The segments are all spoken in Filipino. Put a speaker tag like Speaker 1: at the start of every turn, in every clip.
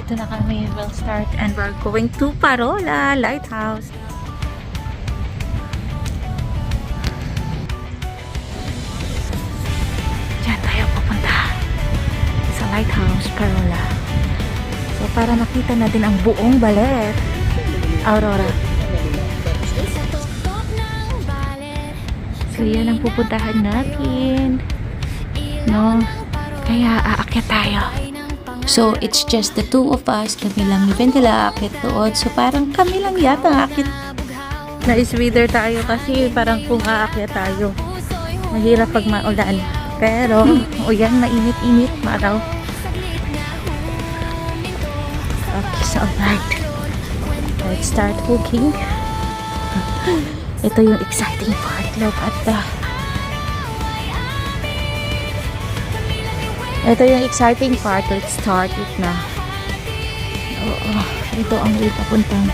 Speaker 1: Dito na kami, we'll start and we're going to Parola Lighthouse. Diyan tayo pupunta sa Lighthouse, Parola. So, para makita natin ang buong Baler Aurora. So, yan ang pupuntahan natin. No? Kaya aakyat tayo. So, it's just the two of us. Kami lang ni Vendela aakyat doon. So, parang kami lang yata aakyat. Na-sweater tayo kasi parang kung aakyat tayo, mahirap pag maulan. Pero, o yan, mainit-init, maaraw. Okay, so alright. Let's start cooking. Ito yung exciting part. Look at the... Ito yung exciting part. Let's start it na. Oo. Ito ang way papuntang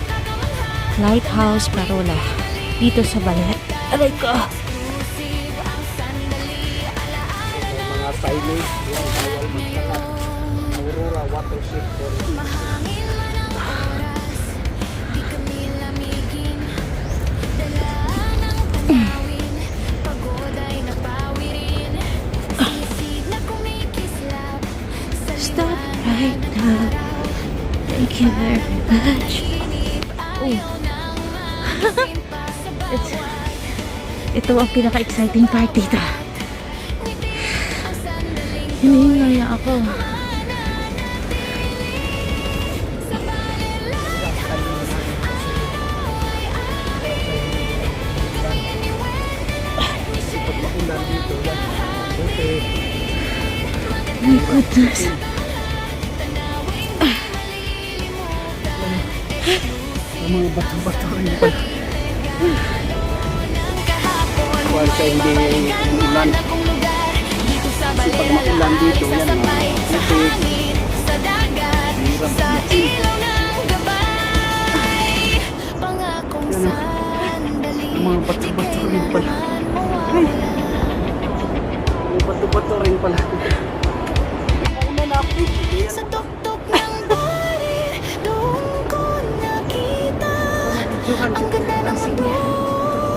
Speaker 1: Lighthouse Parola. Dito sa Baler. Aray ko!
Speaker 2: Mga silage, yan, bawal magkalat. Aurora watershed for
Speaker 1: Stop right now. Thank you very much. Oh. Ito ang pinaka-exciting part dito. Hinihingaya ako. My goodness.
Speaker 2: mga bato-bato rin pala. Kung sa hindi ulan. Kasi pag maulan dito, yan mga tubig. Hirap matin. Mga bato-bato rin pala. Mga bato-bato rin pala. Maulan na ako.
Speaker 3: Sa tuktok ng balir, doon ko nakita ang ganda ng mundo.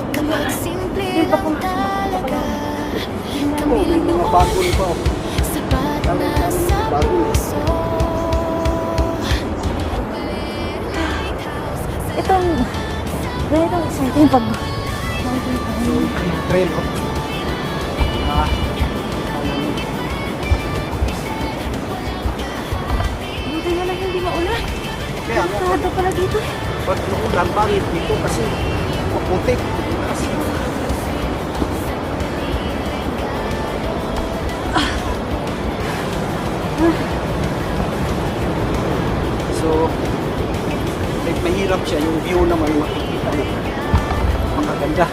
Speaker 3: Kapag simple lang talaga, kami lang noon, sapat na sa puso.
Speaker 1: Itong very exciting pag
Speaker 2: Trail ko.
Speaker 1: buti na lang hindi maulan.
Speaker 2: Kaya nga,
Speaker 1: Sarado pala dito.
Speaker 2: ba't ulan? Bakit dito? Kasi maputik. Kasi so, mahirap siya. Yung view naman makikita mo. Makaganda.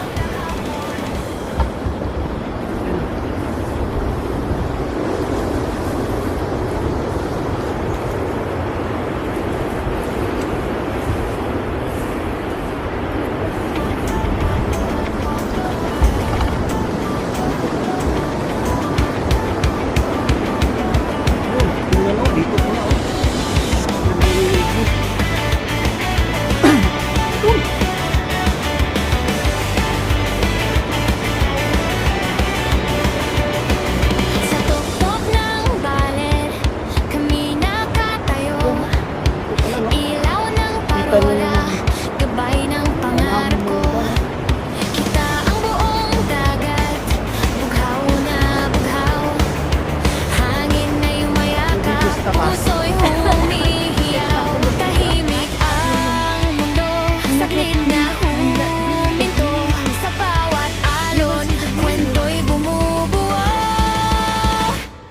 Speaker 2: Tingnan mo, dito po na.
Speaker 3: Sa tuktok ng baler, kami nakatayo. Ilaw ng parola, gabay ng pangarap ko. Kita ang buong dagat, bughaw na bughaw. Hangin na yumayakap, puso'y humihiyaw. Tahimik ang mundo, saglit na huminto. Sa bawat alon, kwento'y bumubuo.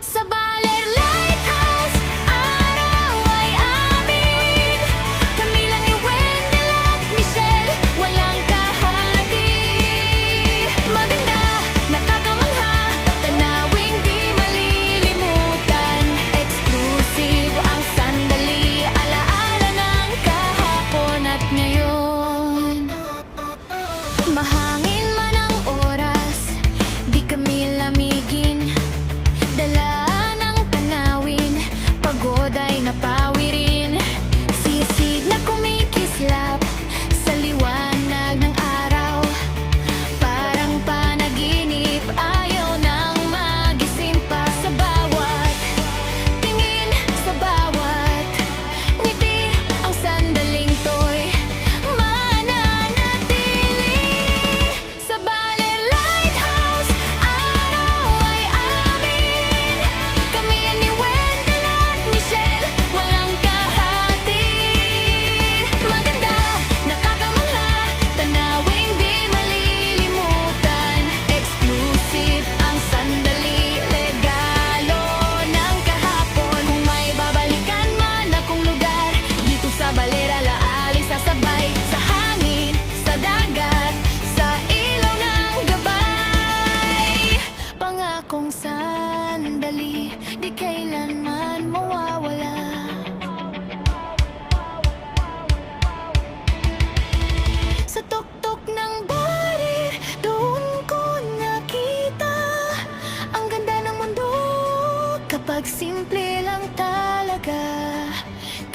Speaker 3: Sa Baler Lighthouse, araw ay amin. Kami lang ni Wendell at Michelle, walang kahati. Maganda, nakakamangha, tanawing di malilimutan. Exclusive ang sandali, alaala ng kahapon at ngayon. Mahangin man ang oras, di kami lamigin. Dala ng tanawin, pagod ay napawirin.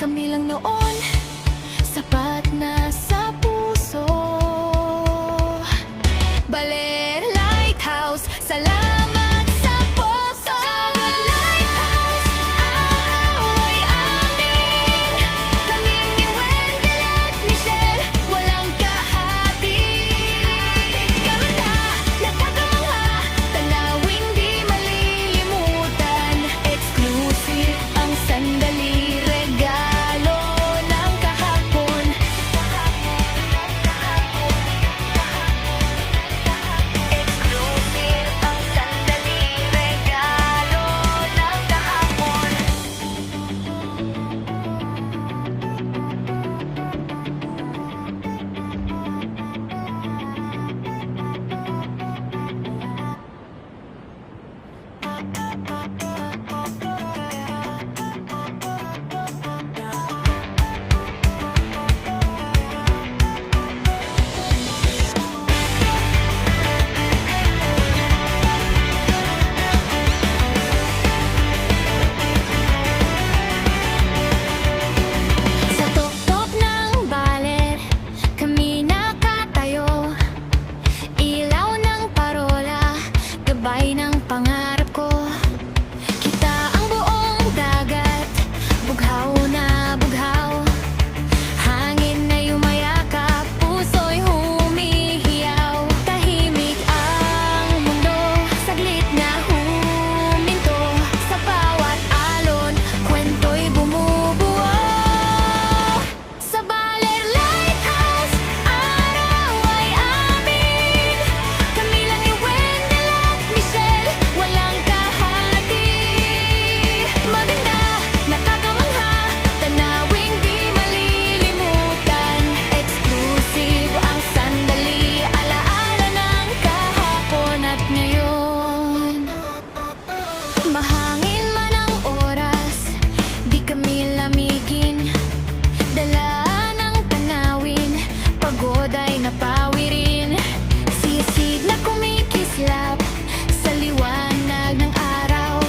Speaker 3: kami lang noon, sapat na sa puso. Baler Lighthouse, salamat sa puso. Sa Lighthouse, araw ay amin. Kami ni Wendell at Michelle, walang kahati. Ganda, nakakamangha, tanawing di malilimutan. Exclusive ang sandali, regalo ng kahapon. Exclusive ang sandali, regalo ng kahapon. Sa tuktok ng baler, kami nakatayo. Ilaw ng parola, gabay ng pangarap ko. Kita ang buong dagat, bughaw na bughaw. Hangin na yumayakap, puso'y humihiyaw. Tahimik ang mundo, saglit na huminto. Sa bawat alon, kwento'y bumubuo. Sa Baler Lighthouse, araw ay amin. Kami lang ni Wendell at Michelle, walang kahati. Maganda, nakakamangha, tanawing di malilimutan. Exclusive ang sandali, alaala ng kahapon at ngayon. Mahangin man ang oras, di kami lamigin. Dala ng tanawin, pagod ay napawi rin. Sisid na kumikislap sa liwanag ng araw.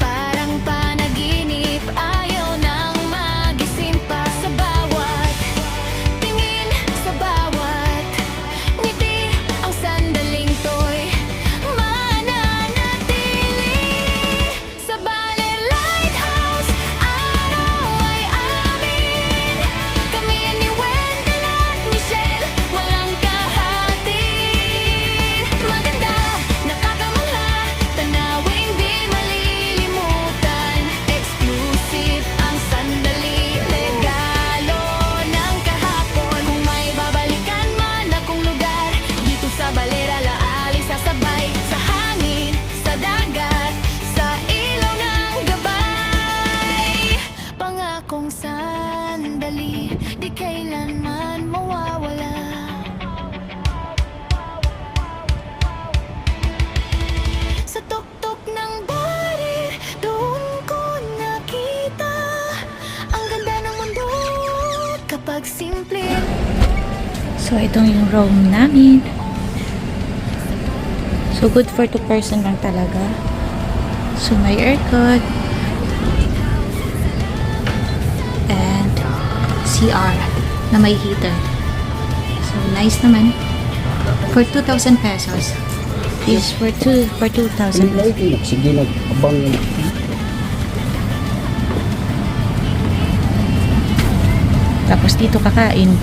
Speaker 3: Parang panaginip, ayaw nang magising pa. Sa bawat tingin, sa bawat ngiti, ang sandaling to'y mananatili. Sa Baler Lighthouse, araw ay amin. Kami ni Wendell at Michelle, walang kahati. Maganda, nakakamangha, tanawing di malilimutan. Exclusive ang sandali, regalo ng kahapon. Kung may babalikan man akong lugar, dito sa Baler alaali sasabay. Sa hangin, sa dagat, sa ilaw ng gabay. Pangakong sandali, di kailanman mawawala. Sa tuktok ng barir, doon ko nakita ang ganda ng mundo kapag simple.
Speaker 1: So, itong yung room namin. So, good for 2 person lang talaga. So, may aircon. And CR na may heater. So, nice naman. For 2,000 pesos. Is for 2,000.
Speaker 2: Sige, nag-abang yun.
Speaker 1: Tapos dito kakain.